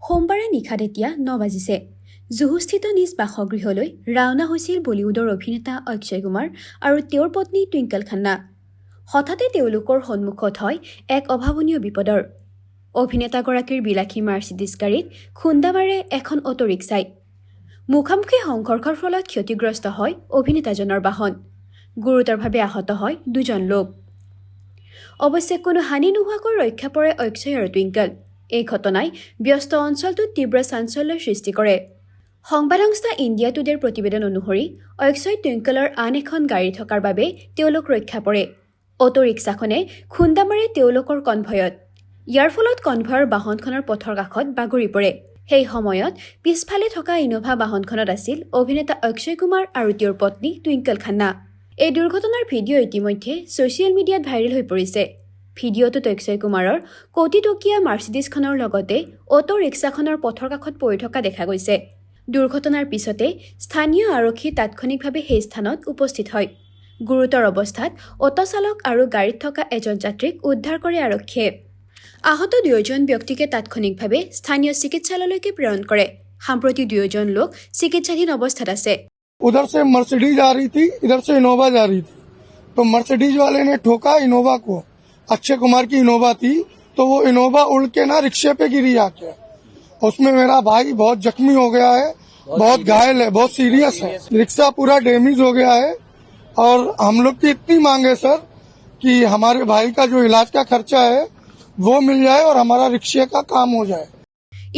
সোমবাৰে নিশা তেতিয়া 9 বাজিছে। জুহুস্থিত নিজ বাসগৃহলৈ ৰাওনা হৈছিল বলিউডৰ অভিনেতা অক্ষয় কুমাৰ আৰু তেওঁৰ পত্নী টুইংকল খান্না। হঠাতে তেওঁলোকৰ সন্মুখত হয় এক অভাৱনীয় বিপদৰ। অভিনেতাগৰাকীৰ বিলাসী মাৰ্চিডিজ গাড়ীত খুন্দা মাৰে এখন অটো ৰিক্সাই। মুখামুখি সংঘৰ্ষৰ ফলত ক্ষতিগ্ৰস্ত হয় অভিনেতাজনৰ বাহন। গুৰুতৰভাৱে আহত হয় দুজন লোক। অৱশ্যে কোনো হানি নোহোৱাকৈ ৰক্ষা পৰে অক্ষয় আৰু টুইংকল। এই ঘটনাই ব্যস্ত অঞ্চলটোত তীব্ৰ চাঞ্চল্যৰ সৃষ্টি কৰে। সংবাদ সংস্থা ইণ্ডিয়া টুডেৰ প্ৰতিবেদন অনুসৰি অক্ষয় টুইংকলৰ আন এখন গাড়ী থকাৰ বাবে তেওঁলোক ৰক্ষা পৰে। অটো ৰিক্সাখনে খুন্দা মাৰে তেওঁলোকৰ কনভয়ত। ইয়াৰ ফলত কনভয়ৰ বাহনখনৰ পথৰ কাষত বাগৰি পৰে। সেই সময়ত পিছফালে থকা ইনোভা বাহনখনত আছিল অভিনেতা অক্ষয় কুমাৰ আৰু তেওঁৰ পত্নী টুইংকল খান্না। এই দুৰ্ঘটনাৰ ভিডিঅ' ইতিমধ্যে ছ'চিয়েল মিডিয়াত ভাইৰেল হৈ পৰিছে। ভিডিঅ'টোত অক্ষয় কুমাৰৰ কোটিটকীয়া মাৰ্চিডিজখনৰ লগতে অটো ৰিক্সাখনৰ পথৰ কাষত পৰি থকা দেখা গৈছে। দুৰ্ঘটনাৰ পিছতে স্থানীয় আৰক্ষী তাৎক্ষণিকভাৱে সেই স্থানত উপস্থিত হয়। গুৰুতৰ অৱস্থাত অটো চালক আৰু গাড়ীত থকা এজন যাত্ৰীক উদ্ধাৰ কৰে আৰক্ষীয়ে। আহত দুয়োজন ব্যক্তিকে তাৎক্ষণিকভাৱে স্থানীয় চিকিৎসালয়লৈকে প্ৰেৰণ কৰে। সাম্প্ৰতি দুয়োজন লোক চিকিৎসাধীন অৱস্থাত আছে। उधर से मर्सिडीज आ रही थी, इधर से इनोवा जा रही थी, तो मर्सिडीज वाले ने ठोका इनोवा को। अक्षय कुमार की इनोवा थी, तो वो इनोवा उड़ के ना रिक्शे पे गिरी आके। उसमें मेरा भाई बहुत जख्मी हो गया है, बहुत घायल है, बहुत सीरियस है। रिक्शा पूरा डैमेज हो गया है और हम लोग की इतनी मांग है सर कि हमारे भाई का जो इलाज का खर्चा है वो मिल जाए और हमारा रिक्शे का काम हो जाए।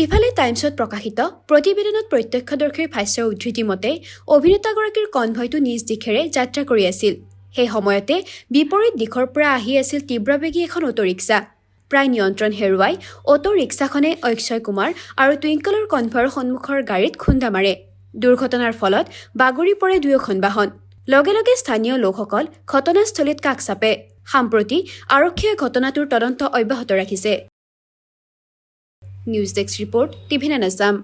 ইফালে টাইমছত প্ৰকাশিত প্ৰতিবেদনত প্ৰত্যক্ষদৰ্শীৰ ভাষ্যৰ উদ্ধৃতি মতে অভিনেতাগৰাকীৰ কনভয়টো নিজ দিশেৰে যাত্ৰা কৰি আছিল। সেই সময়তে বিপৰীত দিশৰ পৰা আহি আছিল তীব্ৰবেগী এখন অটো ৰিক্সা। প্ৰায় নিয়ন্ত্ৰণ হেৰুৱাই অটো ৰিক্সাখনে অক্ষয় কুমাৰ আৰু টুইংকলৰ কনভয়ৰ সন্মুখৰ গাড়ীত খুন্দা মাৰে। দুৰ্ঘটনাৰ ফলত বাগৰি পৰে দুয়োখন বাহন। লগে লগে স্থানীয় লোকসকল ঘটনাস্থলীত কাষ চাপে। সাম্প্ৰতি আৰক্ষীয়ে ঘটনাটোৰ তদন্ত অব্যাহত ৰাখিছে। News desk report, TV nine Assam.